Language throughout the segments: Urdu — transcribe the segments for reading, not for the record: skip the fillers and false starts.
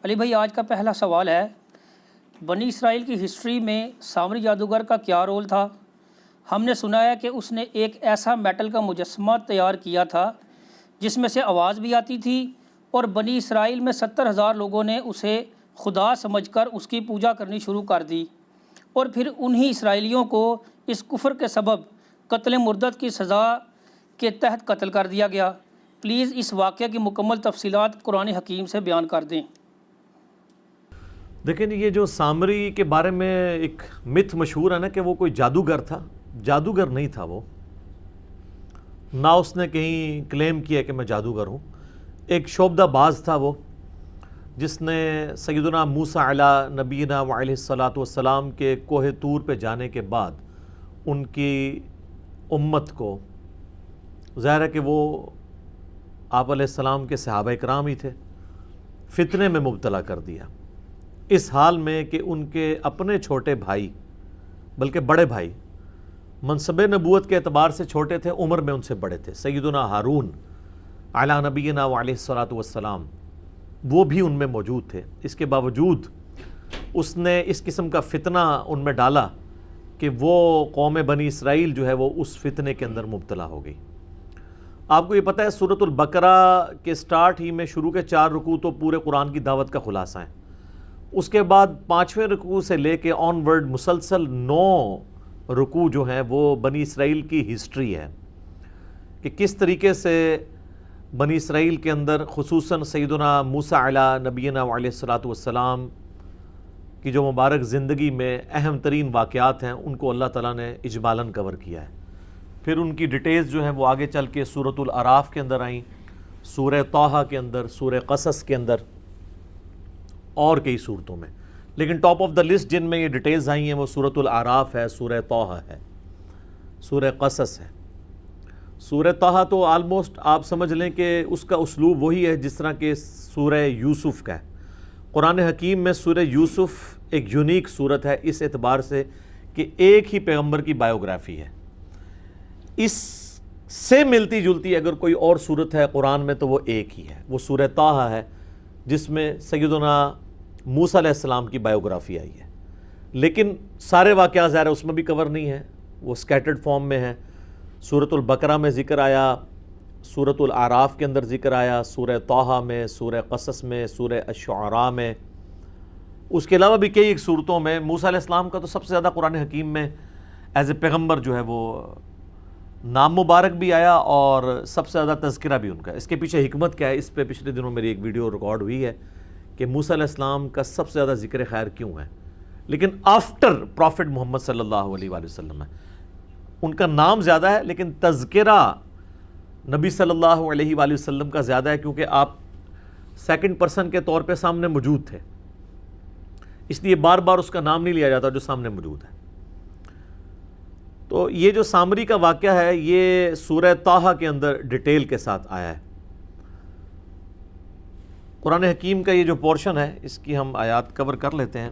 علی بھائی آج کا پہلا سوال ہے، بنی اسرائیل کی ہسٹری میں سامری جادوگر کا کیا رول تھا؟ ہم نے سنا ہے کہ اس نے ایک ایسا میٹل کا مجسمہ تیار کیا تھا جس میں سے آواز بھی آتی تھی، اور بنی اسرائیل میں 70,000 لوگوں نے اسے خدا سمجھ کر اس کی پوجا کرنی شروع کر دی، اور پھر انہی اسرائیلیوں کو اس کفر کے سبب قتل مردد کی سزا کے تحت قتل کر دیا گیا۔ پلیز اس واقعہ کی مکمل تفصیلات قرآن حکیم سے بیان کر دیں۔ دیکھیں یہ جو سامری کے بارے میں ایک متھ مشہور ہے نا کہ وہ کوئی جادوگر تھا، جادوگر نہیں تھا وہ، نہ اس نے کہیں کلیم کیا کہ میں جادوگر ہوں، ایک شعبدہ باز تھا وہ، جس نے سیدنا موسیٰ علیہ نبینا وعلیہ الصلاۃ والسلام کے کوہ طور پہ جانے کے بعد ان کی امت کو، ظاہر ہے کہ وہ آپ علیہ السلام کے صحابہ کرام ہی تھے، فتنے میں مبتلا کر دیا، اس حال میں کہ ان کے اپنے چھوٹے بھائی بلکہ بڑے بھائی منصب نبوت کے اعتبار سے چھوٹے تھے، عمر میں ان سے بڑے تھے، سیدنا ہارون علی نبینا وعلیہ الصلاۃ والسلام، وہ بھی ان میں موجود تھے۔ اس کے باوجود اس نے اس قسم کا فتنہ ان میں ڈالا کہ وہ قوم بنی اسرائیل جو ہے وہ اس فتنے کے اندر مبتلا ہو گئی۔ آپ کو یہ پتہ ہے سورۃ البقرہ کے سٹارٹ ہی میں شروع کے 4 رکوع تو پورے قرآن کی دعوت کا خلاصہ ہیں، اس کے بعد 5ویں رکوع سے لے کے آن ورڈ مسلسل 9 رکوع جو ہیں وہ بنی اسرائیل کی ہسٹری ہے کہ کس طریقے سے بنی اسرائیل کے اندر خصوصاً سیدنا موسیٰ علیہ نبینا علیہ الصلاۃ والسلام کی جو مبارک زندگی میں اہم ترین واقعات ہیں ان کو اللہ تعالیٰ نے اجمالاً کور کیا ہے۔ پھر ان کی ڈیٹیلز جو ہیں وہ آگے چل کے سورۃ الاعراف کے اندر آئیں، سورہ طٰہٰ کے اندر، سورہ قصص کے اندر اور کئی صورتوں میں، لیکن ٹاپ آف دا لسٹ جن میں یہ ڈیٹیلز آئی ہیں وہ سورۃ الاعراف ہے، سورہ طٰہٰ ہے، سورہ قصص ہے۔ سورہ طٰہٰ تو آلموسٹ آپ سمجھ لیں کہ اس کا اسلوب وہی ہے جس طرح کہ سورہ یوسف کا ہے۔ قرآن حکیم میں سورہ یوسف ایک یونیک صورت ہے اس اعتبار سے کہ ایک ہی پیغمبر کی بائیوگرافی ہے، اس سے ملتی جلتی اگر کوئی اور صورت ہے قرآن میں تو وہ ایک ہی ہے، وہ سورہ طٰہٰ ہے جس میں سیدنا موسیٰ علیہ السلام کی بائیوگرافی آئی ہے، لیکن سارے واقعات ظاہر اس میں بھی کور نہیں ہیں، وہ سکیٹرڈ فارم میں ہیں۔ سورۃ البقرہ میں ذکر آیا، سورۃ الاعراف کے اندر ذکر آیا، سورہ طٰہٰ میں، سورہ قصص میں، سورہ الشعراء میں، اس کے علاوہ بھی کئی ایک صورتوں میں۔ موسیٰ علیہ السلام کا تو سب سے زیادہ قرآن حکیم میں ایز اے پیغمبر جو ہے وہ نام مبارک بھی آیا اور سب سے زیادہ تذکرہ بھی ان کا۔ اس کے پیچھے حکمت کیا ہے، اس پہ پچھلے دنوں میری ایک ویڈیو ریکارڈ ہوئی ہے کہ موسیٰ علیہ السلام کا سب سے زیادہ ذکر خیر کیوں ہے، لیکن آفٹر پروفٹ محمد صلی اللہ علیہ وآلہ وسلم ہے، ان کا نام زیادہ ہے لیکن تذکرہ نبی صلی اللہ علیہ وآلہ وسلم کا زیادہ ہے، کیونکہ آپ سیکنڈ پرسن کے طور پہ سامنے موجود تھے، اس لیے بار بار اس کا نام نہیں لیا جاتا جو سامنے موجود ہے۔ تو یہ جو سامری کا واقعہ ہے یہ سورہ طٰہٰ کے اندر ڈیٹیل کے ساتھ آیا ہے۔ قرآن حکیم کا یہ جو پورشن ہے اس کی ہم آیات کور کر لیتے ہیں۔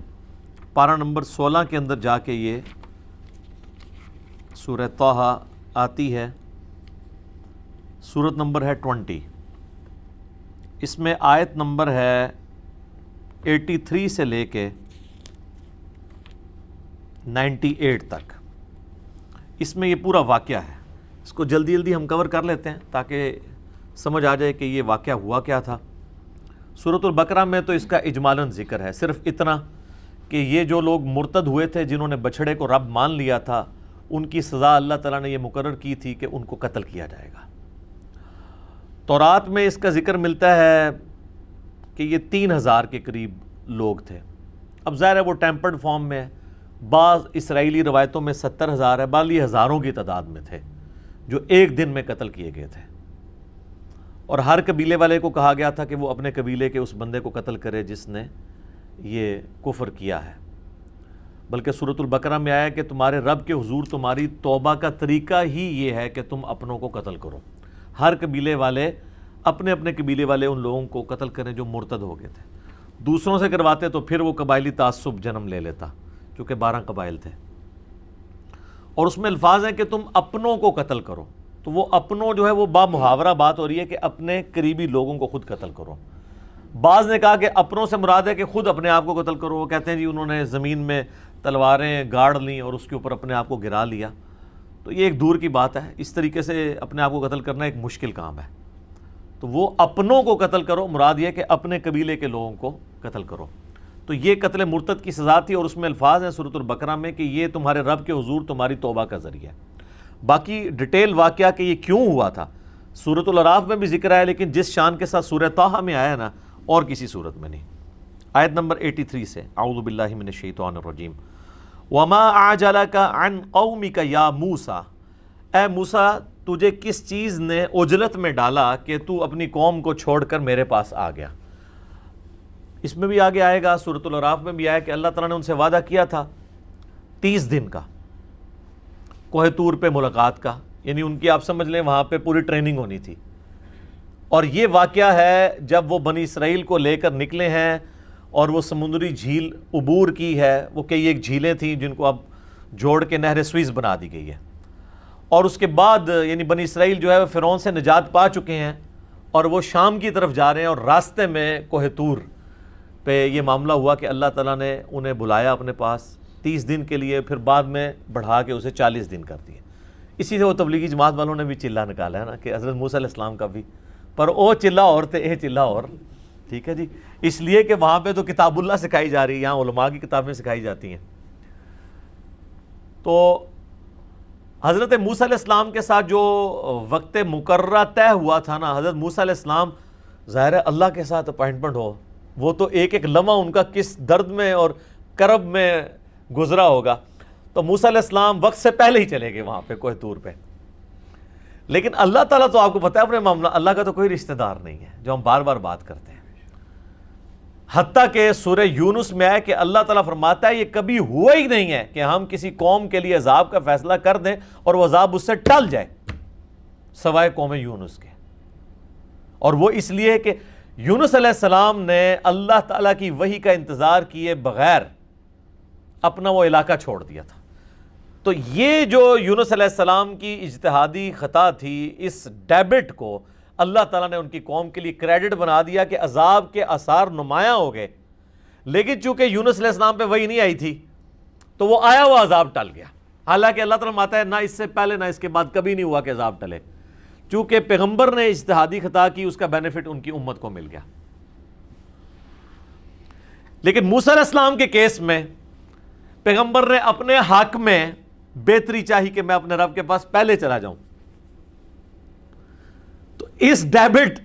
پارہ نمبر 16 کے اندر جا کے یہ سورہ طٰہٰ آتی ہے، سورت نمبر ہے 20، اس میں آیت نمبر ہے 83 سے لے کے 98 تک، اس میں یہ پورا واقعہ ہے۔ اس کو جلدی جلدی ہم کور کر لیتے ہیں تاکہ سمجھ آ جائے کہ یہ واقعہ ہوا کیا تھا۔ سورۃ البقرہ میں تو اس کا اجمالاً ذکر ہے، صرف اتنا کہ یہ جو لوگ مرتد ہوئے تھے جنہوں نے بچھڑے کو رب مان لیا تھا ان کی سزا اللہ تعالیٰ نے یہ مقرر کی تھی کہ ان کو قتل کیا جائے گا۔ تورات میں اس کا ذکر ملتا ہے کہ یہ 3000 کے قریب لوگ تھے، اب ظاہر ہے وہ ٹیمپرڈ فارم میں ہے، بعض اسرائیلی روایتوں میں 70,000 ہے، بعض یہ ہزاروں کی تعداد میں تھے جو ایک دن میں قتل کیے گئے تھے، اور ہر قبیلے والے کو کہا گیا تھا کہ وہ اپنے قبیلے کے اس بندے کو قتل کرے جس نے یہ کفر کیا ہے۔ بلکہ سورۃ البقرہ میں آیا کہ تمہارے رب کے حضور تمہاری توبہ کا طریقہ ہی یہ ہے کہ تم اپنوں کو قتل کرو، ہر قبیلے والے اپنے اپنے قبیلے والے ان لوگوں کو قتل کریں جو مرتد ہو گئے تھے۔ دوسروں سے کرواتے تو پھر وہ قبائلی تعصب جنم لے لیتا، چونکہ 12 قبائل تھے، اور اس میں الفاظ ہیں کہ تم اپنوں کو قتل کرو، تو وہ اپنوں جو ہے وہ با محاورہ بات ہو رہی ہے کہ اپنے قریبی لوگوں کو خود قتل کرو۔ بعض نے کہا کہ اپنوں سے مراد ہے کہ خود اپنے آپ کو قتل کرو، وہ کہتے ہیں جی انہوں نے زمین میں تلواریں گاڑ لیں اور اس کے اوپر اپنے آپ کو گرا لیا، تو یہ ایک دور کی بات ہے، اس طریقے سے اپنے آپ کو قتل کرنا ایک مشکل کام ہے، تو وہ اپنوں کو قتل کرو، مراد یہ کہ اپنے قبیلے کے لوگوں کو قتل کرو۔ تو یہ قتل مرتد کی سزا تھی، اور اس میں الفاظ ہیں سورۃ البقرہ میں کہ یہ تمہارے رب کے حضور تمہاری توبہ کا ذریعہ ہے۔ باقی ڈیٹیل واقعہ کہ یہ کیوں ہوا تھا سورۃ الاعراف میں بھی ذکر ہے، لیکن جس شان کے ساتھ سورہ طٰہٰ میں آیا نا اور کسی صورت میں نہیں۔ آیت نمبر 83 سے اعوذ باللہ من الشیطان الرجیم وَمَا أَعْجَلَكَ عَنْ قَوْمِكَ يَا مُوسَى، اے موسیٰ تجھے کس چیز نے عجلت میں ڈالا کہ تو اپنی قوم کو چھوڑ کر میرے پاس آ گیا۔ اس میں بھی آگے آئے گا، سورۃ الاعراف میں بھی آیا کہ اللہ تعالیٰ نے ان سے وعدہ کیا تھا 30 دن کا کوہ طور پہ ملاقات کا، یعنی ان کی آپ سمجھ لیں وہاں پہ پوری ٹریننگ ہونی تھی، اور یہ واقعہ ہے جب وہ بنی اسرائیل کو لے کر نکلے ہیں اور وہ سمندری جھیل عبور کی ہے، وہ کئی ایک جھیلیں تھیں جن کو اب جوڑ کے نہر سوئز بنا دی گئی ہے، اور اس کے بعد یعنی بنی اسرائیل جو ہے وہ فرعون سے نجات پا چکے ہیں اور وہ شام کی طرف جا رہے ہیں، اور راستے میں کوہ طور پہ یہ معاملہ ہوا کہ اللہ تعالیٰ نے انہیں بلایا اپنے پاس 30 دن کے لیے، پھر بعد میں بڑھا کے اسے 40 دن کر دیے۔ اسی سے وہ تبلیغی جماعت والوں نے بھی چلہ نکالا ہے نا کہ حضرت موسیٰ علیہ السلام کا بھی، پر او چلہ اور تے اے چلہ اور، ٹھیک ہے جی، اس لیے کہ وہاں پہ تو کتاب اللہ سکھائی جا رہی ہے، یہاں علماء کی کتابیں سکھائی جاتی ہیں۔ تو حضرت موسیٰ علیہ السلام کے ساتھ جو وقت مقررہ طے ہوا تھا نا، حضرت موسیٰ علیہ السلام ظاہر ہے اللہ کے ساتھ اپائنٹمنٹ ہو، وہ تو ایک ایک لمحہ ان کا کس درد میں اور کرب میں گزرا ہوگا، تو موسیٰ علیہ السلام وقت سے پہلے ہی چلے گئے وہاں پہ کوہ طور پہ۔ لیکن اللہ تعالیٰ تو آپ کو پتہ ہے اپنے معاملہ، اللہ کا تو کوئی رشتہ دار نہیں ہے جو ہم بار بار بات کرتے ہیں، حتیٰ کہ سورہ یونس میں ہے کہ اللہ تعالیٰ فرماتا ہے یہ کبھی ہوا ہی نہیں ہے کہ ہم کسی قوم کے لیے عذاب کا فیصلہ کر دیں اور وہ عذاب اس سے ٹل جائے سوائے قوم یونس کے، اور وہ اس لیے کہ یونس علیہ السلام نے اللہ تعالیٰ کی وحی کا انتظار کیے بغیر اپنا وہ علاقہ چھوڑ دیا تھا۔ تو یہ جو یونس علیہ السلام کی اجتہادی خطا تھی، اس ڈیبٹ کو اللہ تعالیٰ نے ان کی قوم کے لیے کریڈٹ بنا دیا کہ عذاب کے آثار نمایاں ہو گئے، لیکن چونکہ یونس علیہ السلام پہ وحی نہیں آئی تھی تو وہ آیا وہ عذاب ٹل گیا، حالانکہ اللہ تعالیٰ ماتا ہے نہ اس سے پہلے نہ اس کے بعد کبھی نہیں ہوا کہ عذاب ٹلے، چونکہ پیغمبر نے اجتہادی خطا کی اس کا بینیفٹ ان کی امت کو مل گیا۔ لیکن موسیٰ علیہ السلام کے کیس میں پیغمبر نے اپنے حق میں بہتری چاہی کہ میں اپنے رب کے پاس پہلے چلا جاؤں، تو اس ڈیبٹ،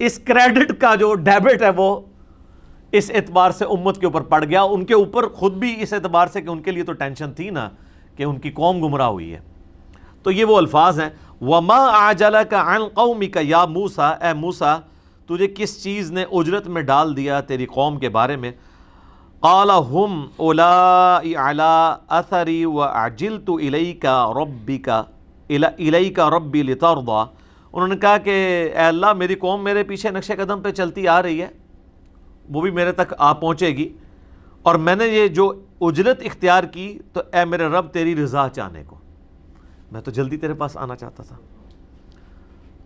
اس کریڈٹ کا جو ڈیبٹ ہے وہ اس اعتبار سے امت کے اوپر پڑ گیا، ان کے اوپر خود بھی اس اعتبار سے کہ ان کے لیے تو ٹینشن تھی نا کہ ان کی قوم گمراہ ہوئی ہے۔ تو یہ وہ الفاظ ہیں وَمَا أَعْجَلَكَ عَنْ قَوْمِكَ يَا مُوسَى، اے موسیٰ تجھے کس چیز نے اجرت میں ڈال دیا تیری قوم کے بارے میں، قَالَ هُمْ أُولَٰئِ عَلَىٰ أَثَرِي وَأَعْجِلْتُ إِلَيْكَ رَبِّي لِتَرْضَىٰ، انہوں نے کہا کہ اے اللہ میری قوم میرے پیچھے نقش قدم پہ چلتی آ رہی ہے، وہ بھی میرے تک آ پہنچے گی، اور میں نے یہ جو اجرت اختیار کی تو اے میرے رب تیری رضا چاہنے کو، میں تو جلدی تیرے پاس آنا چاہتا تھا۔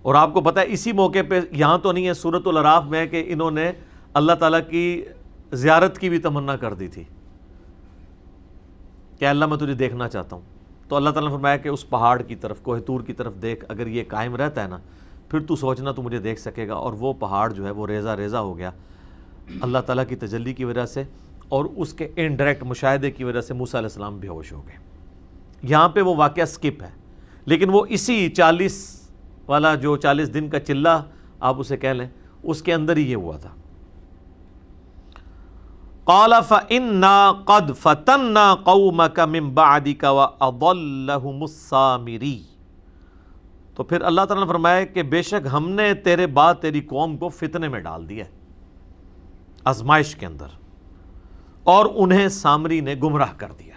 اور آپ کو پتہ ہے اسی موقع پہ، یہاں تو نہیں ہے، سورۃ الاعراف میں ہے کہ انہوں نے اللہ تعالیٰ کی زیارت کی بھی تمنا کر دی تھی کہ اللہ میں تجھے دیکھنا چاہتا ہوں، تو اللہ تعالیٰ نے فرمایا کہ اس پہاڑ کی طرف، کوہ طور کی طرف دیکھ، اگر یہ قائم رہتا ہے نا پھر تو سوچنا تو مجھے دیکھ سکے گا، اور وہ پہاڑ جو ہے وہ ریزہ ریزہ ہو گیا اللہ تعالیٰ کی تجلی کی وجہ سے، اور اس کے انڈائریکٹ مشاہدے کی وجہ سے موسیٰ علیہ السلام بے ہوش ہو گئے۔ یہاں پہ وہ واقعہ سکپ ہے، لیکن وہ اسی 40 والا جو 40 دن کا چلہ آپ اسے کہہ لیں، اس کے اندر ہی یہ ہوا تھا۔ قَالَ فَإِنَّا قَدْ فَتَنَّا قَوْمَكَ مِن بَعْدِكَ وَأَضَلَّهُمُ السَّامِرِي، تو پھر اللہ تعالیٰ نے فرمایا کہ بے شک ہم نے تیرے بعد تیری قوم کو فتنے میں ڈال دیا، آزمائش کے اندر، اور انہیں سامری نے گمراہ کر دیا ہے۔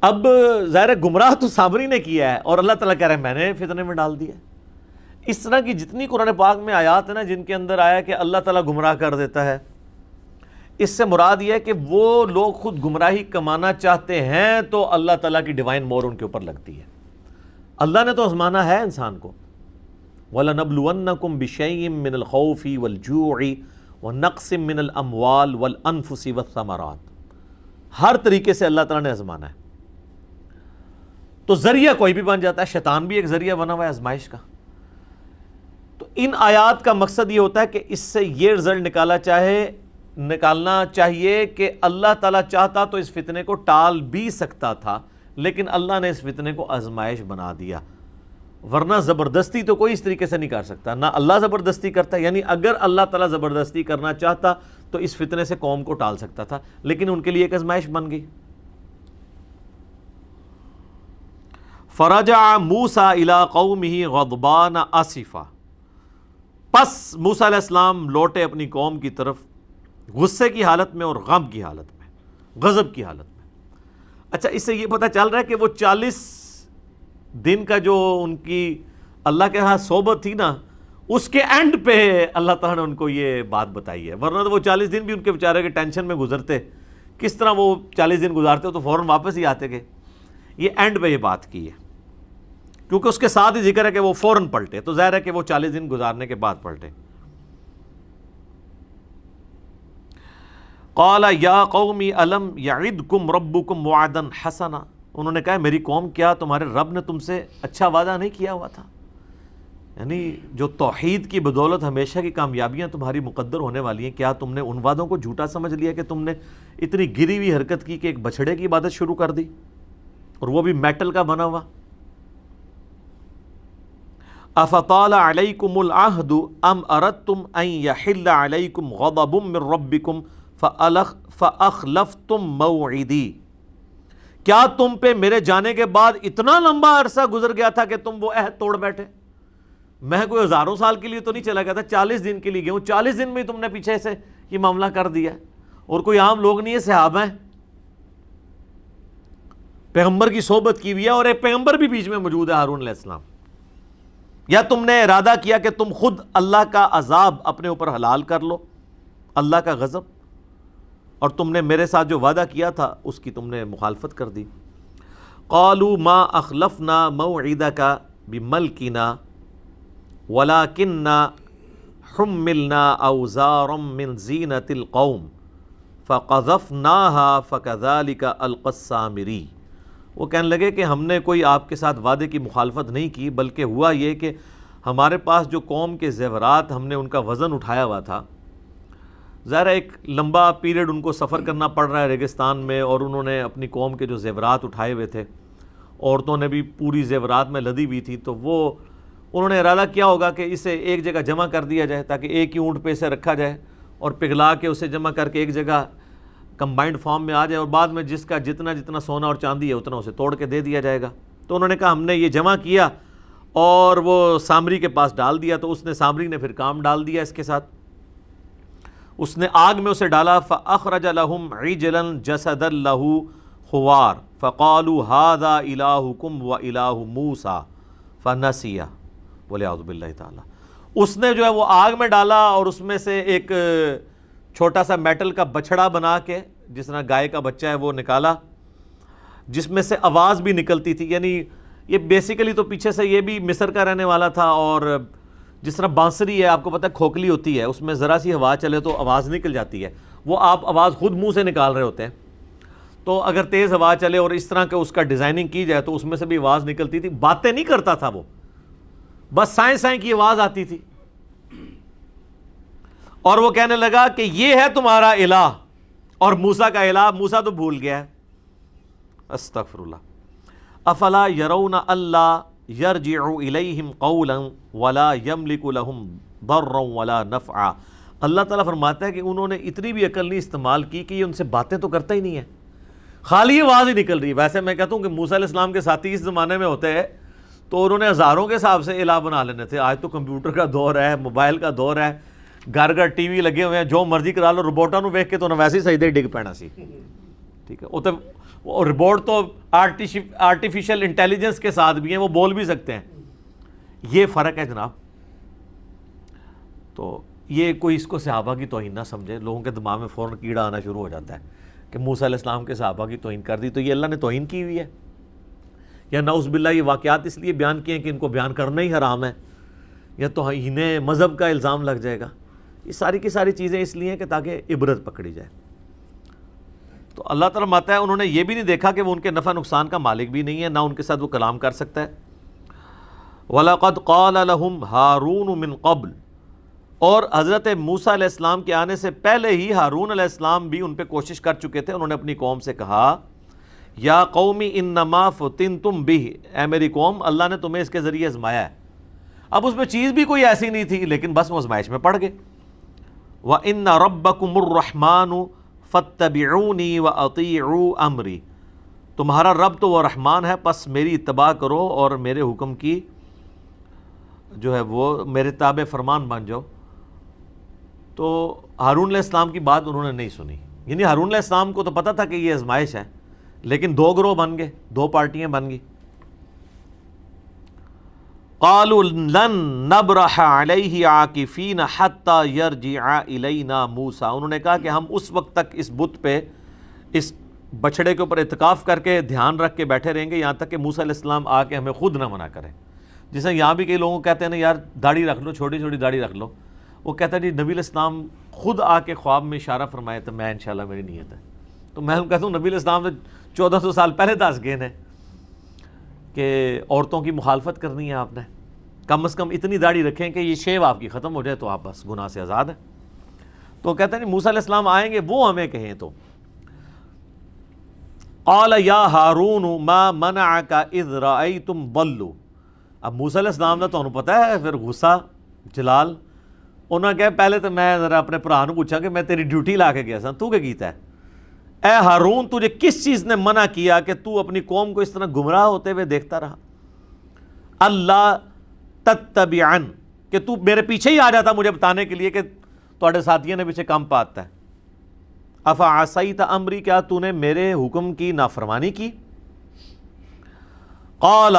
اب ظاہر گمراہ تو سامری نے کیا ہے، اور اللہ تعالیٰ کہہ رہے ہیں میں نے فتنے میں ڈال دیا۔ اس طرح کی جتنی قرآن پاک میں آیات ہیں نا جن کے اندر آیا کہ اللہ تعالیٰ گمراہ کر دیتا ہے، اس سے مراد یہ ہے کہ وہ لوگ خود گمراہی کمانا چاہتے ہیں تو اللہ تعالیٰ کی ڈیوائن مور ان کے اوپر لگتی ہے۔ اللہ نے تو آزمانا ہے انسان کو، وَلَنَبْلُوَنَّكُمْ بِشَيْءٍ مِّنَ الْخَوْفِ وَالْجُوعِ وَنَقْصٍ مِّنَ الْأَمْوَالِ وَالْأَنفُسِ وَالثَّمَرَاتِ، ہر طریقے سے اللہ تعالیٰ نے آزمانا ہے۔ تو ذریعہ کوئی بھی بن جاتا ہے، شیطان بھی ایک ذریعہ بنا ہوا ہے آزمائش کا۔ تو ان آیات کا مقصد یہ ہوتا ہے کہ اس سے یہ رزلٹ نکالنا چاہیے کہ اللہ تعالیٰ چاہتا تو اس فتنے کو ٹال بھی سکتا تھا، لیکن اللہ نے اس فتنے کو آزمائش بنا دیا، ورنہ زبردستی تو کوئی اس طریقے سے نہیں کر سکتا، نہ اللہ زبردستی کرتا۔ یعنی اگر اللہ تعالیٰ زبردستی کرنا چاہتا تو اس فتنے سے قوم کو ٹال سکتا تھا، لیکن ان کے لیے ایک آزمائش بن گئی۔ فرجع موسیٰ الی قومہ غضبان آسفا، پس موسیٰ علیہ السلام لوٹے اپنی قوم کی طرف غصے کی حالت میں اور غم کی حالت میں، غضب کی حالت میں۔ اچھا، اس سے یہ پتہ چل رہا ہے کہ وہ 40 دن کا جو ان کی اللہ کے ہاں صحبت تھی نا، اس کے اینڈ پہ اللہ تعالیٰ نے ان کو یہ بات بتائی ہے، ورنہ تو وہ 40 دن بھی ان کے بیچارے کے ٹینشن میں گزرتے، کس طرح وہ 40 دن گزارتے تو فوراً واپس ہی آتے گئے۔ یہ اینڈ پہ یہ بات کی ہے، کیونکہ اس کے ساتھ ہی ذکر ہے کہ وہ فوراً پلٹے، تو ظاہر ہے کہ وہ 40 دن گزارنے کے بعد پلٹے۔ قال یا قوم الم یعدکم ربکم وعدا حسنا، انہوں نے کہا میری قوم کیا تمہارے رب نے تم سے اچھا وعدہ نہیں کیا ہوا تھا؟ یعنی جو توحید کی بدولت ہمیشہ کی کامیابیاں تمہاری مقدر ہونے والی ہیں، کیا تم نے ان وعدوں کو جھوٹا سمجھ لیا کہ تم نے اتنی گری ہوئی حرکت کی کہ ایک بچھڑے کی عبادت شروع کر دی، اور وہ بھی میٹل کا بنا ہوا؟ افطال علیکم العہد ام اردتم ان یحل علیکم غضب من ربکم فاخلفتم موعدی، کیا تم پہ میرے جانے کے بعد اتنا لمبا عرصہ گزر گیا تھا کہ تم وہ عہد توڑ بیٹھے؟ میں کوئی ہزاروں سال کے لیے تو نہیں چلا گیا تھا، 40 دن کے لیے گیا ہوں، 40 دن میں تم نے پیچھے سے یہ معاملہ کر دیا، اور کوئی عام لوگ نہیں ہے، صحابہ ہیں، پیغمبر کی صحبت کی ہوئی ہے، اور ایک پیغمبر بھی بیچ میں موجود ہے، ہارون علیہ السلام۔ یا تم نے ارادہ کیا کہ تم خود اللہ کا عذاب اپنے اوپر حلال کر لو، اللہ کا غضب، اور تم نے میرے ساتھ جو وعدہ کیا تھا اس کی تم نے مخالفت کر دی۔ قالوا ما اخلفنا موعدک بملکنا ولکننا حملنا اوزارا من زینۃ القوم فقذفناها فکذلک القی السامری، وہ کہنے لگے کہ ہم نے کوئی آپ کے ساتھ وعدے کی مخالفت نہیں کی، بلکہ ہوا یہ کہ ہمارے پاس جو قوم کے زیورات ہم نے ان کا وزن اٹھایا ہوا تھا، ظاہر ایک لمبا پیریڈ ان کو سفر کرنا پڑ رہا ہے ریگستان میں، اور انہوں نے اپنی قوم کے جو زیورات اٹھائے ہوئے تھے، عورتوں نے بھی پوری زیورات میں لدی ہوئی تھی، تو وہ انہوں نے ارادہ کیا ہوگا کہ اسے ایک جگہ جمع کر دیا جائے تاکہ ایک ہی اونٹ پہ اسے رکھا جائے اور پگھلا کے اسے جمع کر کے ایک جگہ کمبائنڈ فارم میں آ جائے، اور بعد میں جس کا جتنا سونا اور چاندی ہے اتنا اسے توڑ کے دے دیا جائے گا۔ تو انہوں نے کہا ہم نے یہ جمع کیا اور وہ سامری کے پاس ڈال دیا، تو اس نے سامری نے پھر کام ڈال دیا اس کے ساتھ، اس نے آگ میں اسے ڈالا۔ فَأَخْرَجَ لَهُمْ عِجْلًا جَسَدًا لَهُ خُوَارٌ فَقَالُوا هَذَا إِلَٰهُكُمْ وَإِلَٰهُ مُوسَىٰ فَنَسِيَ، وَلِعَوْذُ بِاللَّهِ تعالیٰ، اس نے جو ہے وہ آگ میں ڈالا اور اس میں سے ایک چھوٹا سا میٹل کا بچھڑا بنا کے، جس طرح گائے کا بچہ ہے وہ نکالا، جس میں سے آواز بھی نکلتی تھی۔ یعنی یہ بیسیکلی تو پیچھے سے یہ بھی مصر کا رہنے والا تھا، اور جس طرح بانسری ہے آپ کو پتہ ہے کھوکھلی ہوتی ہے، اس میں ذرا سی ہوا چلے تو آواز نکل جاتی ہے، وہ آپ آواز خود منہ سے نکال رہے ہوتے ہیں، تو اگر تیز ہوا چلے اور اس طرح کہ اس کا ڈیزائننگ کی جائے تو اس میں سے بھی آواز نکلتی تھی۔ باتیں نہیں کرتا تھا وہ، بس سائیں سائیں کی آواز آتی تھی، اور وہ کہنے لگا کہ یہ ہے تمہارا الہ، اور موسیٰ کا الہ موسیٰ تو بھول گیا ہے۔ استغفر اللہ۔ افلا یرون الا یرجع الیہم قولا ولا یملک لہم ضرا ولا نفعا، اللہ تعالیٰ فرماتا ہے کہ انہوں نے اتنی بھی عقل نہیں استعمال کی کہ یہ ان سے باتیں تو کرتا ہی نہیں ہے، خالی آواز ہی نکل رہی ہے۔ ویسے میں کہتا ہوں کہ موسیٰ علیہ السلام کے ساتھی اس زمانے میں ہوتے ہیں تو انہوں نے ہزاروں کے حساب سے الہ بنا لینے تھے۔ آج تو کمپیوٹر کا دور ہے، موبائل کا دور ہے، گھر گھر ٹی وی لگے ہوئے ہیں، جو مرضی کرا لو، روبوٹاں نو ویکھ کے تو ویسے ہی سجدے ڈگ پینا سی، ٹھیک ہے۔ وہ روبوٹ تو آرٹیفیشل انٹیلیجنس کے ساتھ بھی ہیں، وہ بول بھی سکتے ہیں، یہ فرق ہے جناب۔ تو یہ کوئی اس کو صحابہ کی توہین نہ سمجھے، لوگوں کے دماغ میں فوراً کیڑا آنا شروع ہو جاتا ہے کہ موسیٰ علیہ السلام کے صحابہ کی توہین کر دی تو یہ اللہ نے توہین کی ہوئی ہے، یا نعوذ باللہ یہ واقعات اس لیے بیان کیے ہیں کہ ان کو بیان کرنا ہی حرام ہے، یا توہین مذہب کا الزام لگ جائے گا. یہ ساری کی ساری چیزیں اس لیے ہیں کہ تاکہ عبرت پکڑی جائے. تو اللہ تعالیٰ ماتا ہے انہوں نے یہ بھی نہیں دیکھا کہ وہ ان کے نفع نقصان کا مالک بھی نہیں ہے, نہ ان کے ساتھ وہ کلام کر سکتا ہے. وَلَقَدْ قَالَ لَهُمْ هَارُونُ مِنْ قَبْلِ, اور حضرت موسیٰ علیہ السلام کے آنے سے پہلے ہی ہارون علیہ السلام بھی ان پہ کوشش کر چکے تھے. انہوں نے اپنی قوم سے کہا یا قومی انما فتنتم بہ, اے میری قوم اللہ نے تمہیں اس کے ذریعے آزمایا ہے. اب اس میں چیز بھی کوئی ایسی نہیں تھی لیکن بس وہ آزمائش میں پڑ گئے. وَإِنَّ رَبَّكُمُ الرَّحْمَنُ فَاتَّبِعُونِي وَأَطِيعُوا أَمْرِي, تمہارا رب تو وہ رحمان ہے پس میری اتباع کرو اور میرے حکم کی جو ہے وہ میرے تابع فرمان بن جاؤ. تو ہارون علیہ السلام کی بات انہوں نے نہیں سنی. یعنی ہارون علیہ السلام کو تو پتہ تھا کہ یہ آزمائش ہے, لیکن دو گروہ بن گئے, دو پارٹیاں بن گئی. قالوا لن نبرح علیہ عاکفین حتی یرجع الینا موسیٰ, انہوں نے کہا کہ ہم اس وقت تک اس بت پہ, اس بچڑے کے اوپر اعتکاف کر کے دھیان رکھ کے بیٹھے رہیں گے یہاں تک کہ موسیٰ علیہ السلام آ کے ہمیں خود نہ منع کریں. جیسے یہاں بھی کئی لوگوں کو کہتے ہیں نا یار داڑھی رکھ لو, چھوٹی چھوٹی داڑھی رکھ لو. وہ کہتا ہے جی نبی علیہ السلام خود آ کے خواب میں اشارہ فرمائے تو میں انشاءاللہ میری نیت ہے. تو میں کہتا ہوں نبی علیہ السلام سے 1400 سال پہلے دس گئے ہیں کہ عورتوں کی مخالفت کرنی ہے آپ نے, کم از کم اتنی داڑھی رکھیں کہ یہ شیو آپ کی ختم ہو جائے تو آپ بس گناہ سے آزاد ہیں. تو کہتے ہیں موسیٰ علیہ السلام آئیں گے وہ ہمیں کہیں تو قال یا ہارون ما منعک اذ رأیتم ضلوا, اب موسیٰ علیہ السلام نے تو پتہ ہے پھر غصہ جلال, انہوں نے کہا پہلے تو میں ذرا اپنے بھرا نو پوچھا کہ میں تیری ڈیوٹی لا کے گیا سا, تو کیا کیتا ہے؟ اے ہارون تجھے کس چیز نے منع کیا کہ تو اپنی قوم کو اس طرح گمراہ ہوتے ہوئے دیکھتا رہا؟ اللہ تتبعن, کہ تو میرے پیچھے ہی آ جاتا مجھے بتانے کے لیے کہ تواڈے ساتھیوں نے پیچھے کم پاتا ہے. افعصیت امری, کیا تو نے میرے حکم کی نافرمانی کی؟ قال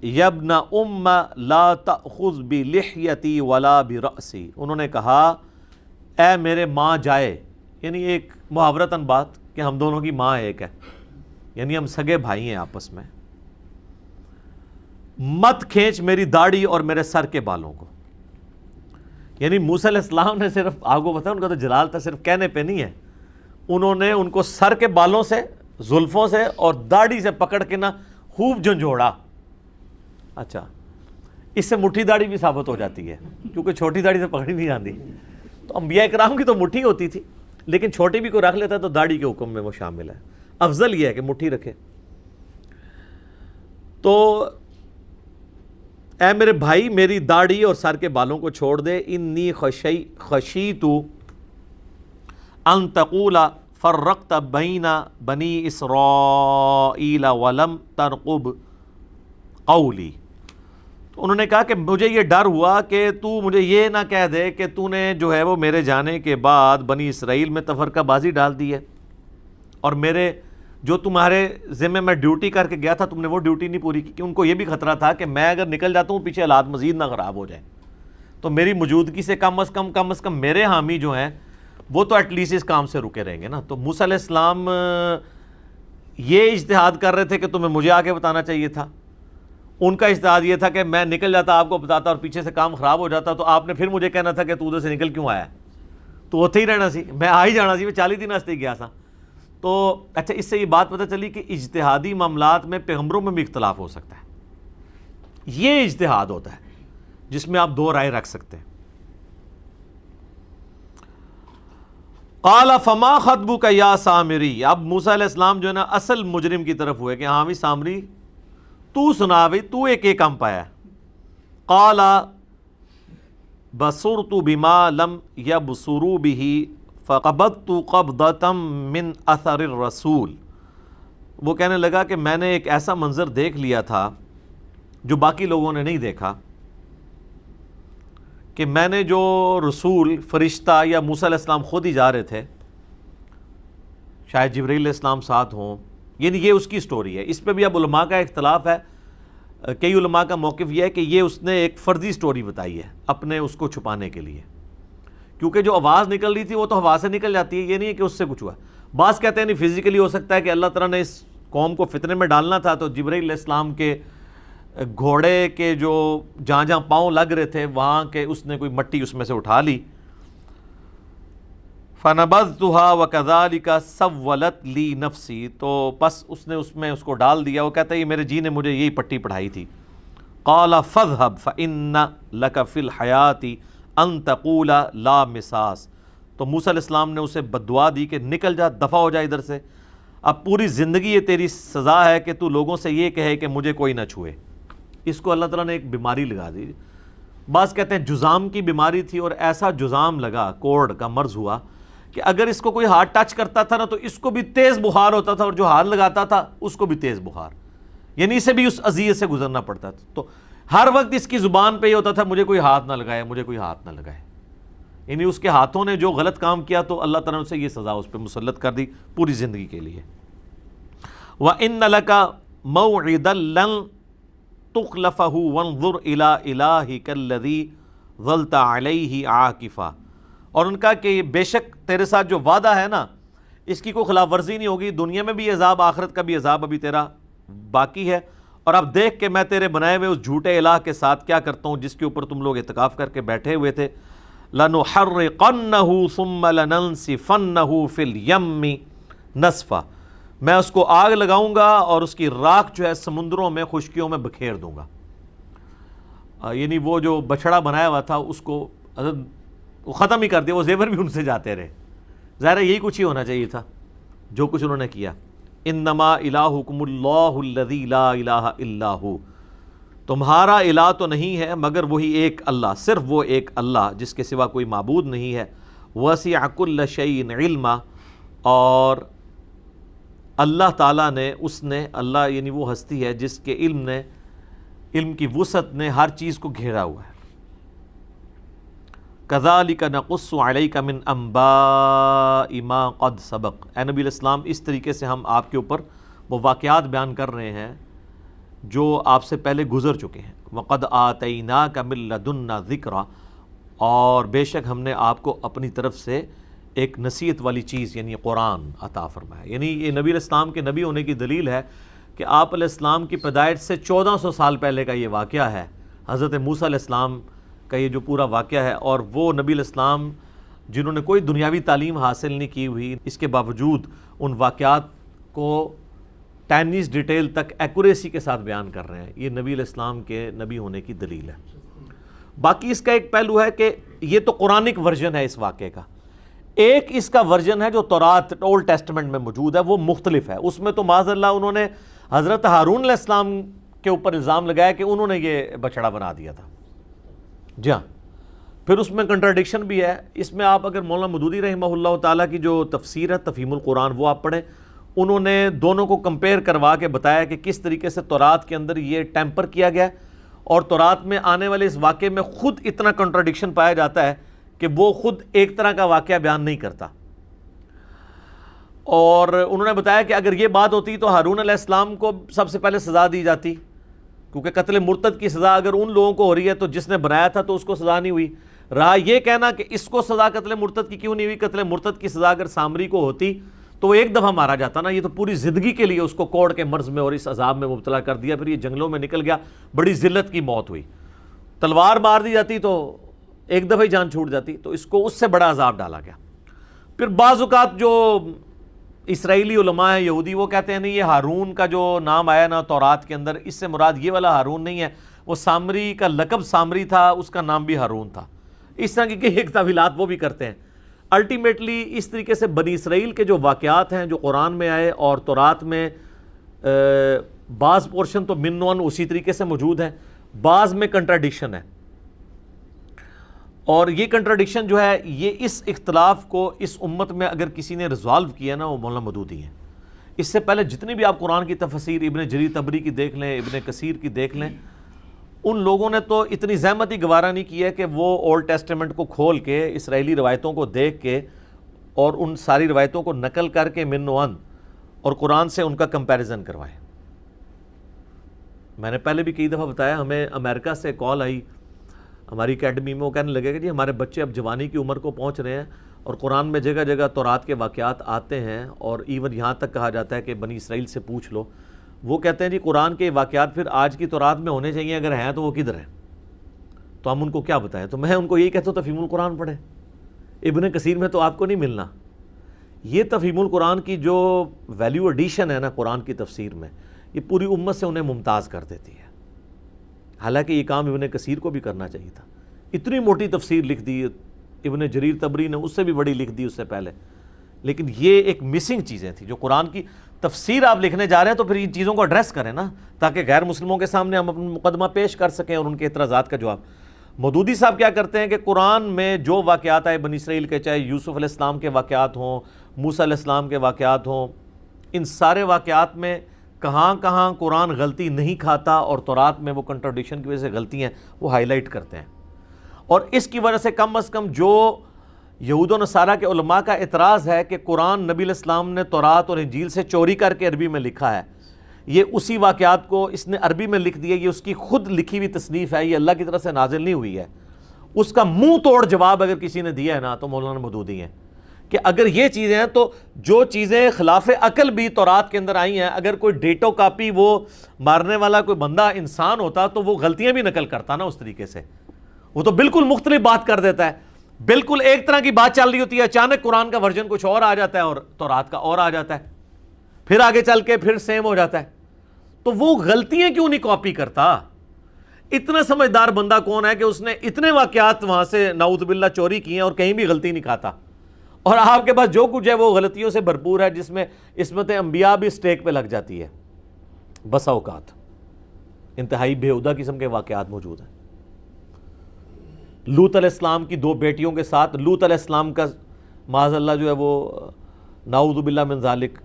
یا ابن ام لا تأخذ بلحیتی ولا برأسی, انہوں نے کہا اے میرے ماں جائے, یعنی ایک محاورتاً بات کہ ہم دونوں کی ماں ایک ہے, یعنی ہم سگے بھائی ہیں آپس میں, مت کھینچ میری داڑھی اور میرے سر کے بالوں کو. یعنی موسیٰ علیہ السلام نے صرف آپ کو پتہ ہے ان کا تو جلال تھا صرف کہنے پہ نہیں ہے, انہوں نے ان کو سر کے بالوں سے, زلفوں سے اور داڑھی سے پکڑ کے نا خوب جھنجھوڑا. اچھا اس سے مٹھی داڑھی بھی ثابت ہو جاتی ہے کیونکہ چھوٹی داڑھی سے پکڑی نہیں جاتی. تو انبیاء کرام کی تو مٹھی ہوتی تھی لیکن چھوٹی بھی کوئی رکھ لیتا تو داڑھی کے حکم میں وہ شامل ہے. افضل یہ ہے کہ مٹھی رکھے. تو اے میرے بھائی میری داڑھی اور سر کے بالوں کو چھوڑ دے. انی خشیت ان تقول فرقت بین بنی اسرائیل ولم ترقب قولی. تو انہوں نے کہا کہ مجھے یہ ڈر ہوا کہ تو مجھے یہ نہ کہہ دے کہ تو نے جو ہے وہ میرے جانے کے بعد بنی اسرائیل میں تفرقہ بازی ڈال دی ہے, اور میرے جو تمہارے ذمہ میں ڈیوٹی کر کے گیا تھا تم نے وہ ڈیوٹی نہیں پوری کی. کہ ان کو یہ بھی خطرہ تھا کہ میں اگر نکل جاتا ہوں پیچھے حالات مزید نہ خراب ہو جائیں, تو میری موجودگی سے کم از کم میرے حامی جو ہیں وہ تو ایٹ لیسٹ اس کام سے رکے رہیں گے نا. تو موسیٰ علیہ السلام یہ اجتہاد کر رہے تھے کہ تمہیں مجھے آگے بتانا چاہیے تھا, ان کا اجتہاد یہ تھا کہ میں نکل جاتا آپ کو بتاتا اور پیچھے سے کام خراب ہو جاتا تو آپ نے پھر مجھے کہنا تھا کہ تو ادھر سے نکل کیوں آیا, تو اتنے ہی رہنا سی, میں آ ہی جانا سی, میں 40 دن واسطے گیا تھا. تو اچھا اس سے یہ بات پتہ چلی کہ اجتہادی معاملات میں پیغمبروں میں بھی اختلاف ہو سکتا ہے. یہ اجتہاد ہوتا ہے جس میں آپ دو رائے رکھ سکتے ہیں. قال فما خطبک یا سامری, اب موسیٰ علیہ السلام جو ہے نا اصل مجرم کی طرف ہوئے کہ ہاں بھی سامری تو سنا بھائی تو ایک کم پایا. قال بصرت بما لم یبصروا به فقبضت قبضة من اثر الرسول, وہ کہنے لگا کہ میں نے ایک ایسا منظر دیکھ لیا تھا جو باقی لوگوں نے نہیں دیکھا, کہ میں نے جو رسول فرشتہ یا موسیٰ علیہ السلام خود ہی جا رہے تھے, شاید جبرائیل علیہ السلام ساتھ ہوں, یعنی یہ اس کی سٹوری ہے. اس پہ بھی اب علماء کا اختلاف ہے. کئی علماء کا موقف یہ ہے کہ یہ اس نے ایک فرضی سٹوری بتائی ہے اپنے اس کو چھپانے کے لیے, کیونکہ جو آواز نکل رہی تھی وہ تو ہوا سے نکل جاتی ہے, یہ نہیں ہے کہ اس سے کچھ ہوا. بعض کہتے ہیں نہیں فزیکلی ہو سکتا ہے کہ اللہ تعالیٰ نے اس قوم کو فتنے میں ڈالنا تھا تو جبرائیل علیہ السلام کے گھوڑے کے جو جہاں جہاں پاؤں لگ رہے تھے وہاں کے اس نے کوئی مٹی اس میں سے اٹھا لی. فَنَبَذْتُهَا وَكَذَلِكَ سَوَّلَتْ لِي نَفْسِي, تو بس اس نے اس میں اس کو ڈال دیا. وہ کہتا ہے یہ میرے جی نے مجھے یہی پٹی پڑھائی تھی. قَالَ فَاذْهَبْ فَإِنَّ لَكَ فِي الْحَيَاةِ أَن تَقُولَ لَا مِسَاس. تو موسیٰ علیہ السلام نے اسے بددعا دی کہ نکل جا, دفع ہو جا ادھر سے. اب پوری زندگی یہ تیری سزا ہے کہ تو لوگوں سے یہ کہے کہ مجھے کوئی نہ چھوئے. اس کو اللہ تعالیٰ نے ایک بیماری لگا دی. بعض کہتے ہیں جزام کی بیماری تھی, اور ایسا جزام لگا, کوڑ کا مرض ہوا کہ اگر اس کو کوئی ہاتھ ٹچ کرتا تھا نا تو اس کو بھی تیز بخار ہوتا تھا, اور جو ہاتھ لگاتا تھا اس کو بھی تیز بخار, یعنی اسے بھی اس اذیت سے گزرنا پڑتا تھا. تو ہر وقت اس کی زبان پہ یہ ہوتا تھا مجھے کوئی ہاتھ نہ لگائے, مجھے کوئی ہاتھ نہ لگائے. یعنی اس کے ہاتھوں نے جو غلط کام کیا تو اللہ تعالیٰ نے اسے یہ سزا اس پہ مسلط کر دی پوری زندگی کے لیے. وَإِنَّ لَكَ مَوْعِدًا لَن تُخْلَفَهُ وَانظُرْ إِلَىٰ إِلَٰهِكَ الَّذِي ظَلْتَ عَلَيْهِ عَاكِفًا. اور ان کا کہ بے شک تیرے ساتھ جو وعدہ ہے نا اس کی کوئی خلاف ورزی نہیں ہوگی, دنیا میں بھی عذاب, آخرت کا بھی عذاب ابھی تیرا باقی ہے. اور اب دیکھ کہ میں تیرے بنائے ہوئے اس جھوٹے الہ کے ساتھ کیا کرتا ہوں جس کے اوپر تم لوگ اعتکاف کر کے بیٹھے ہوئے تھے. لَنُحَرِّقَنَّهُ ثُمَّ لَنَنْسِفَنَّهُ فِي الْيَمِّ نَسْفًا. میں اس کو آگ لگاؤں گا اور اس کی راکھ جو ہے سمندروں میں, خشکیوں میں بکھیر دوں گا. یعنی وہ جو بچڑا بنایا ہوا تھا اس کو وہ ختم ہی کر دیا, وہ زیور بھی ان سے جاتے رہے. ظاہر ہے یہی کچھ ہی ہونا چاہیے تھا جو کچھ انہوں نے کیا. انما الہکم اللہ الذی لا الہ الا ہو. تمہارا الہ تو نہیں ہے مگر وہی ایک اللہ, صرف وہ ایک اللہ جس کے سوا کوئی معبود نہیں ہے. وسع کل شیء علما, اور اللہ تعالیٰ نے اللہ یعنی وہ ہستی ہے جس کے علم کی وسعت نے ہر چیز کو گھیرا ہوا ہے. كَذَلِكَ نَقُصُّ عَلَيْكَ مِنْ أَنْبَاءِ مَا قَدْ سَبَقَ. اے نبی علیہ السلام اس طریقے سے ہم آپ کے اوپر وہ واقعات بیان کر رہے ہیں جو آپ سے پہلے گزر چکے ہیں. وَقَدْ آتَيْنَاكَ مِن لَدُنَّا ذِكْرًا, اور بے شک ہم نے آپ کو اپنی طرف سے ایک نصیحت والی چیز یعنی قرآن عطا فرمایا. یعنی یہ نبی علیہ السلام کے نبی ہونے کی دلیل ہے کہ آپ علیہ السلام کی پیدائش سے 1400 سال پہلے کا یہ واقعہ ہے. حضرت موسیٰ علیہ السلام کا یہ جو پورا واقعہ ہے, اور وہ نبی علیہ السلام جنہوں نے کوئی دنیاوی تعلیم حاصل نہیں کی ہوئی, اس کے باوجود ان واقعات کو ٹائنیز ڈیٹیل تک ایکوریسی کے ساتھ بیان کر رہے ہیں. یہ نبی علیہ السلام کے نبی ہونے کی دلیل ہے. باقی اس کا ایک پہلو ہے کہ یہ تو قرآنک ورژن ہے اس واقعے کا. ایک اس کا ورژن ہے جو تورات اولڈ ٹیسٹمنٹ میں موجود ہے, وہ مختلف ہے. اس میں تو معاذ اللہ انہوں نے حضرت ہارون علیہ السلام کے اوپر الزام لگایا کہ انہوں نے یہ بچڑا بنا دیا تھا. جی ہاں, پھر اس میں کنٹراڈکشن بھی ہے. اس میں آپ اگر مولانا مودودی رحمہ اللہ تعالیٰ کی جو تفسیر ہے تفہیم القرآن وہ آپ پڑھیں, انہوں نے دونوں کو کمپیئر کروا کے بتایا کہ کس طریقے سے تورات کے اندر یہ ٹیمپر کیا گیا ہے, اور تورات میں آنے والے اس واقعے میں خود اتنا کنٹراڈکشن پایا جاتا ہے کہ وہ خود ایک طرح کا واقعہ بیان نہیں کرتا. اور انہوں نے بتایا کہ اگر یہ بات ہوتی تو ہارون علیہ السلام کو سب سے پہلے سزا دی جاتی, کیونکہ قتل مرتد کی سزا اگر ان لوگوں کو ہو رہی ہے تو جس نے بنایا تھا تو اس کو سزا نہیں ہوئی. رہا یہ کہنا کہ اس کو سزا قتل مرتد کی کیوں نہیں ہوئی, قتل مرتد کی سزا اگر سامری کو ہوتی تو وہ ایک دفعہ مارا جاتا نا, یہ تو پوری زندگی کے لیے اس کو کوڑ کے مرض میں اور اس عذاب میں مبتلا کر دیا, پھر یہ جنگلوں میں نکل گیا, بڑی ذلت کی موت ہوئی. تلوار مار دی جاتی تو ایک دفعہ ہی جان چھوٹ جاتی, تو اس کو اس سے بڑا عذاب ڈالا گیا. پھر بعض اوقات جو اسرائیلی علماء ہیں یہودی وہ کہتے ہیں نہیں, یہ ہارون کا جو نام آیا نا تورات کے اندر, اس سے مراد یہ والا ہارون نہیں ہے, وہ سامری کا لقب سامری تھا, اس کا نام بھی ہارون تھا. اس طرح کی ایک تعویلات وہ بھی کرتے ہیں. الٹیمیٹلی اس طریقے سے بنی اسرائیل کے جو واقعات ہیں جو قرآن میں آئے اور تورات میں بعض پورشن تو من ون اسی طریقے سے موجود ہیں, بعض میں کنٹراڈکشن ہے. اور یہ کنٹراڈکشن جو ہے یہ اس اختلاف کو اس امت میں اگر کسی نے ریزالو کیا نا وہ مولانا مودودی ہیں. اس سے پہلے جتنی بھی آپ قرآن کی تفسیر ابن جریر طبری کی دیکھ لیں, ابن کثیر کی دیکھ لیں, ان لوگوں نے تو اتنی زحمت ہی گوارا نہیں کی ہے کہ وہ اولڈ ٹیسٹمنٹ کو کھول کے اسرائیلی روایتوں کو دیکھ کے اور ان ساری روایتوں کو نقل کر کے من ون اور قرآن سے ان کا کمپیریزن کروائیں. میں نے پہلے بھی کئی دفعہ بتایا, ہمیں امریکہ سے کال آئی ہماری اکیڈمی میں, وہ کہنے لگے کہ جی ہمارے بچے اب جوانی کی عمر کو پہنچ رہے ہیں اور قرآن میں جگہ جگہ تورات کے واقعات آتے ہیں, اور ایون یہاں تک کہا جاتا ہے کہ بنی اسرائیل سے پوچھ لو. وہ کہتے ہیں جی قرآن کے واقعات پھر آج کی تورات میں ہونے چاہیے، اگر ہیں تو وہ کدھر ہیں؟ تو ہم ان کو کیا بتائیں؟ تو میں ان کو یہی کہتا ہوں تفہیم القرآن پڑھیں، ابن کثیر میں تو آپ کو نہیں ملنا۔ یہ تفہیم القرآن کی جو ویلیو ایڈیشن ہے نا قرآن کی تفسیر میں، یہ پوری امت سے انہیں ممتاز کر دیتی ہے۔ حالانکہ یہ کام ابن کثیر کو بھی کرنا چاہیے تھا، اتنی موٹی تفسیر لکھ دی، ابن جریر طبری نے اس سے بھی بڑی لکھ دی اس سے پہلے، لیکن یہ ایک مسنگ چیزیں تھیں جو قرآن کی تفسیر آپ لکھنے جا رہے ہیں تو پھر ان چیزوں کو ایڈریس کریں نا، تاکہ غیر مسلموں کے سامنے ہم اپنا مقدمہ پیش کر سکیں اور ان کے اعتراضات کا جواب۔ مودودی صاحب کیا کرتے ہیں کہ قرآن میں جو واقعات آئے بنی اسرائیل کے، چاہے یوسف علیہ السلام کے واقعات ہوں، موسیٰ علیہ السلام کے واقعات ہوں، ان سارے واقعات میں کہاں کہاں قرآن غلطی نہیں کھاتا اور تورات میں وہ کنٹراڈکشن کی وجہ سے غلطی ہیں وہ ہائی لائٹ کرتے ہیں۔ اور اس کی وجہ سے کم از کم جو یہود و نصارہ کے علماء کا اعتراض ہے کہ قرآن نبی علیہ السلام نے تورات اور انجیل سے چوری کر کے عربی میں لکھا ہے، یہ اسی واقعات کو اس نے عربی میں لکھ دیا، یہ اس کی خود لکھی ہوئی تصنیف ہے، یہ اللہ کی طرف سے نازل نہیں ہوئی ہے، اس کا منہ توڑ جواب اگر کسی نے دیا ہے نا تو مولانا مودودی ہیں کہ اگر یہ چیزیں ہیں تو جو چیزیں خلاف عقل بھی تورات کے اندر آئی ہیں، اگر کوئی ڈیٹو کاپی وہ مارنے والا کوئی بندہ انسان ہوتا تو وہ غلطیاں بھی نقل کرتا نا اس طریقے سے، وہ تو بالکل مختلف بات کر دیتا ہے، بالکل ایک طرح کی بات چل رہی ہوتی ہے، اچانک قرآن کا ورژن کچھ اور آ جاتا ہے اور تورات کا اور آ جاتا ہے، پھر آگے چل کے پھر سیم ہو جاتا ہے۔ تو وہ غلطیاں کیوں نہیں کاپی کرتا؟ اتنا سمجھدار بندہ کون ہے کہ اس نے اتنے واقعات وہاں سے نعوذ باللہ چوری کی ہیں اور کہیں بھی غلطی نہیں کھاتا، اور آپ کے پاس جو کچھ ہے وہ غلطیوں سے بھرپور ہے، جس میں عصمت انبیاء بھی سٹیک پہ لگ جاتی ہے۔ بسا اوقات انتہائی بےہودہ قسم کے واقعات موجود ہیں۔ لوط علیہ السلام کی 2 بیٹیوں کے ساتھ لوط علیہ السلام کا معاذ اللہ جو ہے وہ نعوذ باللہ من ذالک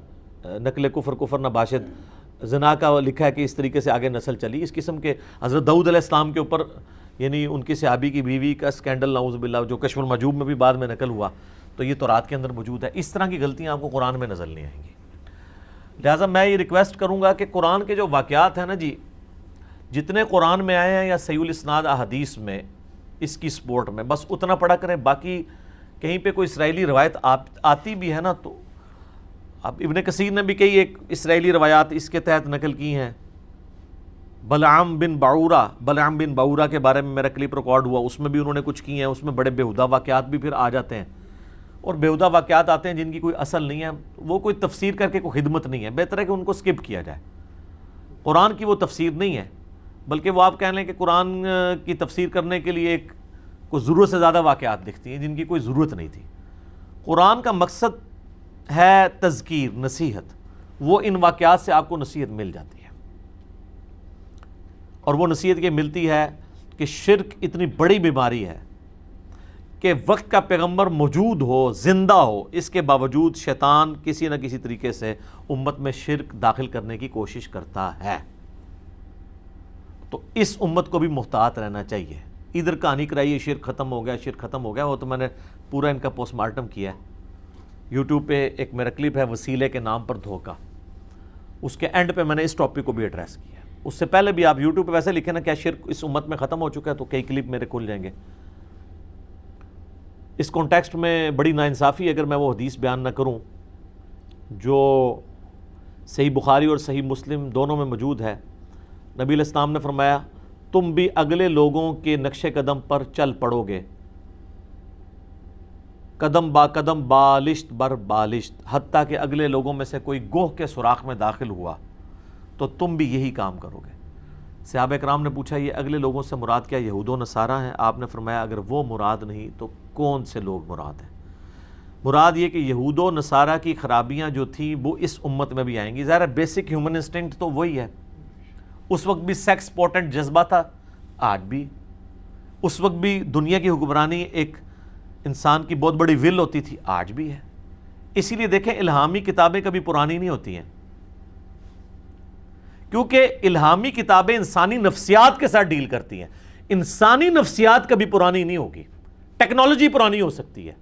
نقل کفر نباشد زنا کا لکھا ہے کہ اس طریقے سے آگے نسل چلی۔ اس قسم کے حضرت داؤد علیہ السلام کے اوپر یعنی ان کی صحابی کی بیوی کا سکینڈل نعوذ باللہ جو کشف المحجوب میں بھی بعد میں نقل ہوا، تو یہ تورات کے اندر موجود ہے۔ اس طرح کی غلطیاں آپ کو قرآن میں نظر نہیں آئیں گی۔ لہٰذا میں یہ ریکویسٹ کروں گا کہ قرآن کے جو واقعات ہیں نا جی، جتنے قرآن میں آئے ہیں یا صحیح الاسناد احادیث میں اس کی سپورٹ میں، بس اتنا پڑھا کریں۔ باقی کہیں پہ کوئی اسرائیلی روایت آتی بھی ہے نا تو اب ابن کثیر نے بھی کئی ایک اسرائیلی روایات اس کے تحت نقل کی ہیں۔ بلعام بن باورا کے بارے میں میرا کلپ ریکارڈ ہوا، اس میں بھی انہوں نے کچھ کی ہیں، اس میں بڑے بیہودہ واقعات بھی پھر آ جاتے ہیں، اور بیہودہ واقعات آتے ہیں جن کی کوئی اصل نہیں ہے، وہ کوئی تفسیر کر کے کوئی خدمت نہیں ہے، بہتر ہے کہ ان کو سکپ کیا جائے۔ قرآن کی وہ تفسیر نہیں ہے، بلکہ وہ آپ کہہ لیں کہ قرآن کی تفسیر کرنے کے لیے ایک کوئی ضرورت سے زیادہ واقعات لکھتی ہیں جن کی کوئی ضرورت نہیں تھی۔ قرآن کا مقصد ہے تذکیر، نصیحت، وہ ان واقعات سے آپ کو نصیحت مل جاتی ہے، اور وہ نصیحت یہ ملتی ہے کہ شرک اتنی بڑی بیماری ہے کہ وقت کا پیغمبر موجود ہو، زندہ ہو، اس کے باوجود شیطان کسی نہ کسی طریقے سے امت میں شرک داخل کرنے کی کوشش کرتا ہے۔ تو اس امت کو بھی محتاط رہنا چاہیے۔ ادھر کہانی کرائیے شرک ختم ہو گیا، شرک ختم ہو گیا، وہ تو میں نے پورا ان کا پوسٹ مارٹم کیا ہے۔ یوٹیوب پہ ایک میرا کلپ ہے وسیلے کے نام پر دھوکہ، اس کے اینڈ پہ میں نے اس ٹاپک کو بھی ایڈریس کیا۔ اس سے پہلے بھی آپ یوٹیوب پہ ویسے لکھیں نا کیا شرک اس امت میں ختم ہو چکا ہے، تو کئی کلپ میرے کھل جائیں گے۔ اس کانٹیکسٹ میں بڑی ناانصافی اگر میں وہ حدیث بیان نہ کروں جو صحیح بخاری اور صحیح مسلم دونوں میں موجود ہے۔ نبی علیہ السلام نے فرمایا تم بھی اگلے لوگوں کے نقش قدم پر چل پڑو گے، قدم با قدم، بالشت بر بالشت، حتیٰ کہ اگلے لوگوں میں سے کوئی گوہ کے سوراخ میں داخل ہوا تو تم بھی یہی کام کرو گے۔ صحابہ کرام نے پوچھا یہ اگلے لوگوں سے مراد کیا یہود و نصارہ ہیں؟ آپ نے فرمایا اگر وہ مراد نہیں تو کون سے لوگ مراد ہیں؟ مراد یہ کہ یہود و نصارہ کی خرابیاں جو تھیں وہ اس امت میں بھی آئیں گی۔ ظاہر ہے بیسک ہیومن انسٹنکٹ تو وہی ہے، اس وقت بھی سیکس پوٹنٹ جذبہ تھا، آج بھی، اس وقت بھی دنیا کی حکمرانی ایک انسان کی بہت بڑی ول ہوتی تھی، آج بھی ہے۔ اسی لیے دیکھیں الہامی کتابیں کبھی پرانی نہیں ہوتی ہیں، کیونکہ الہامی کتابیں انسانی نفسیات کے ساتھ ڈیل کرتی ہیں۔ انسانی نفسیات کبھی پرانی نہیں ہوگی، ٹیکنالوجی پرانی ہو سکتی ہے،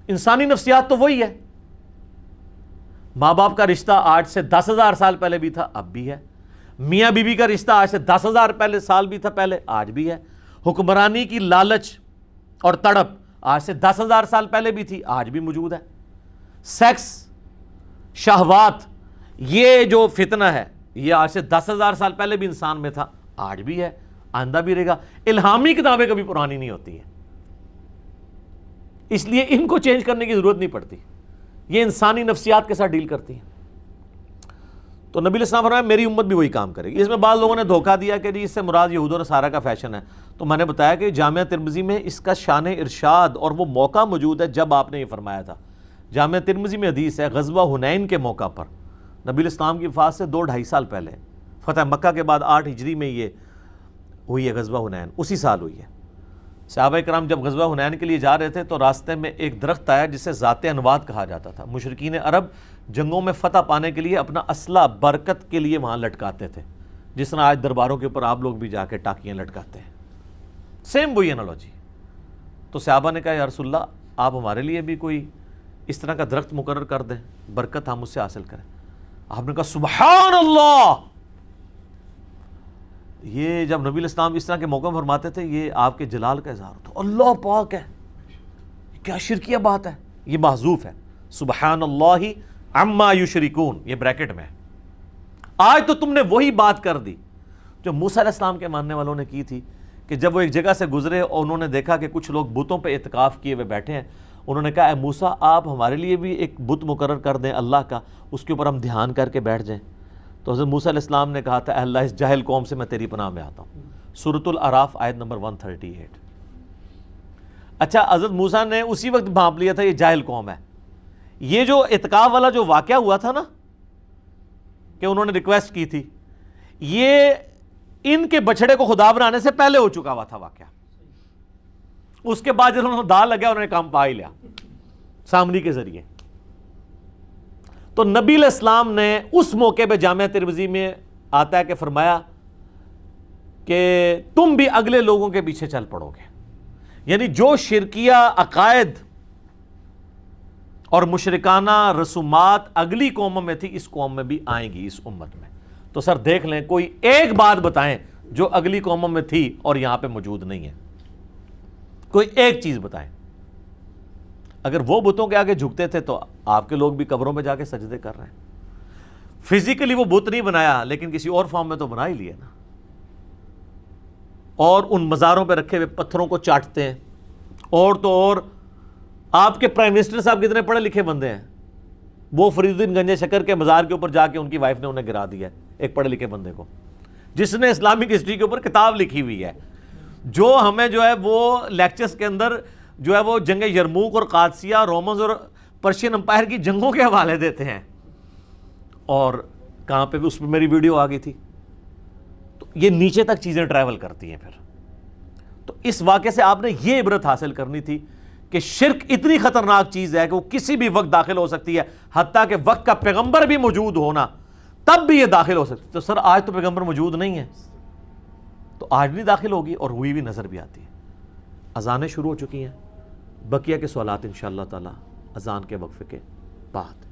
انسانی نفسیات تو وہی ہے۔ ماں باپ کا رشتہ آج سے 10,000 سال پہلے بھی تھا، اب بھی ہے۔ میاں بیوی کا رشتہ آج سے 10,000 سال بھی تھا پہلے، آج بھی ہے۔ حکمرانی کی لالچ اور تڑپ آج سے 10,000 سال پہلے بھی تھی، آج بھی موجود ہے۔ سیکس، شہوات، یہ جو فتنہ ہے یہ آج سے 10,000 سال پہلے بھی انسان میں تھا، آج بھی ہے، آئندہ بھی رہے گا۔ الہامی کتابیں کبھی پرانی نہیں ہوتی ہیں، اس لیے ان کو چینج کرنے کی ضرورت نہیں پڑتی، یہ انسانی نفسیات کے ساتھ ڈیل کرتی ہیں۔ تو نبی علیہ السلام فرمایا میری امت بھی وہی کام کرے گی۔ اس میں بعض لوگوں نے دھوکہ دیا کہ جی اس سے مراد یہود و نصارہ کا فیشن ہے، تو میں نے بتایا کہ جامعہ ترمذی میں اس کا شان ارشاد اور وہ موقع موجود ہے جب آپ نے یہ فرمایا تھا۔ جامعہ ترمذی میں حدیث ہے، غزوہ حنین کے موقع پر نبی علیہ السلام کی وفات سے 2-2.5 سال پہلے، فتح مکہ کے بعد 8 ہجری میں یہ ہوئی ہے غزوہ حنین، اسی سال ہوئی ہے۔ صحابہ کرام جب غزوہ حنین کے لیے جا رہے تھے تو راستے میں ایک درخت آیا جسے ذات انواد کہا جاتا تھا۔ مشرکین عرب جنگوں میں فتح پانے کے لیے اپنا اسلحہ برکت کے لیے وہاں لٹکاتے تھے، جس طرح آج درباروں کے اوپر آپ لوگ بھی جا کے ٹاکیاں لٹکاتے ہیں، سیم وہی انالوجی۔ تو صحابہ نے کہا یا رسول اللہ آپ ہمارے لیے بھی کوئی اس طرح کا درخت مقرر کر دیں، برکت ہم اس سے حاصل کریں۔ آپ نے کہا سبحان اللہ۔ یہ جب نبی علیہ السلام اس طرح کے موقع فرماتے تھے یہ آپ کے جلال کا اظہار ہوتا، اللہ پاک ہے، کیا شرکیہ بات ہے، یہ محذوف ہے، سبحان اللہ عما یشرکون، یہ بریکٹ میں ہے۔ آج تو تم نے وہی بات کر دی جو موسیٰ علیہ السلام کے ماننے والوں نے کی تھی، کہ جب وہ ایک جگہ سے گزرے اور انہوں نے دیکھا کہ کچھ لوگ بتوں پہ اعتکاف کیے ہوئے بیٹھے ہیں، انہوں نے کہا اے موسیٰ آپ ہمارے لیے بھی ایک بت مقرر کر دیں اللہ کا، اس کے اوپر ہم دھیان کر کے بیٹھ جائیں۔ تو حضرت موسیٰ علیہ السلام نے کہا تھا اے اللہ اس جاہل قوم سے میں تیری پناہ میں آتا ہوں، سورۃ الاعراف آیت نمبر 138۔ اچھا حضرت موسیٰ نے اسی وقت بھانپ لیا تھا یہ جاہل قوم ہے۔ یہ جو اعتکاف والا جو واقعہ ہوا تھا نا کہ انہوں نے ریکویسٹ کی تھی، یہ ان کے بچڑے کو خدا بنانے سے پہلے ہو چکا ہوا تھا واقعہ۔ اس کے بعد جب انہوں نے دال لگا انہوں نے کام پا ہی لیا سامری کے ذریعے۔ تو نبی علیہ السلام نے اس موقع پہ جامعہ ترمذی میں آتا ہے کہ فرمایا کہ تم بھی اگلے لوگوں کے پیچھے چل پڑو گے، یعنی جو شرکیہ عقائد اور مشرکانہ رسومات اگلی قوموں میں تھی اس قوم میں بھی آئیں گی اس امت میں۔ تو سر دیکھ لیں کوئی ایک بات بتائیں جو اگلی قوموں میں تھی اور یہاں پہ موجود نہیں ہے، کوئی ایک چیز بتائیں۔ اگر وہ بتوں کے آگے جھکتے تھے تو آپ کے لوگ بھی قبروں پہ جا کے سجدے کر رہے ہیں۔ فزیکلی وہ بت نہیں بنایا لیکن کسی اور فارم میں تو بنا ہی لیا نا، اور ان مزاروں پہ رکھے ہوئے پتھروں کو چاٹتے ہیں۔ اور تو اور آپ کے پرائم منسٹر صاحب کتنے پڑھے لکھے بندے ہیں، وہ فرید الدین گنج شکر کے مزار کے اوپر جا کے ان کی وائف نے انہیں گرا دیا ہے، ایک پڑھے لکھے بندے کو جس نے اسلامک ہسٹری کے اوپر کتاب لکھی ہوئی ہے، جو ہمیں جو ہے وہ لیکچرز کے اندر جو ہے وہ جنگ یرموک اور قادسیہ، رومنز اور پرشین امپائر کی جنگوں کے حوالے دیتے ہیں، اور کہاں پہ بھی اس پہ میری ویڈیو آ گئی تھی۔ تو یہ نیچے تک چیزیں ٹریول کرتی ہیں۔ پھر تو اس واقعے سے آپ نے یہ عبرت حاصل کرنی تھی کہ شرک اتنی خطرناک چیز ہے کہ وہ کسی بھی وقت داخل ہو سکتی ہے، حتیٰ کہ وقت کا پیغمبر بھی موجود ہونا تب بھی یہ داخل ہو سکتی ہے۔ تو سر آج تو پیغمبر موجود نہیں ہے، تو آج بھی داخل ہوگی اور ہوئی بھی نظر بھی آتی ہے۔ اذانیں شروع ہو چکی ہیں، بقیہ کے سوالات انشاءاللہ تعالی اذان کے وقفے کے بعد۔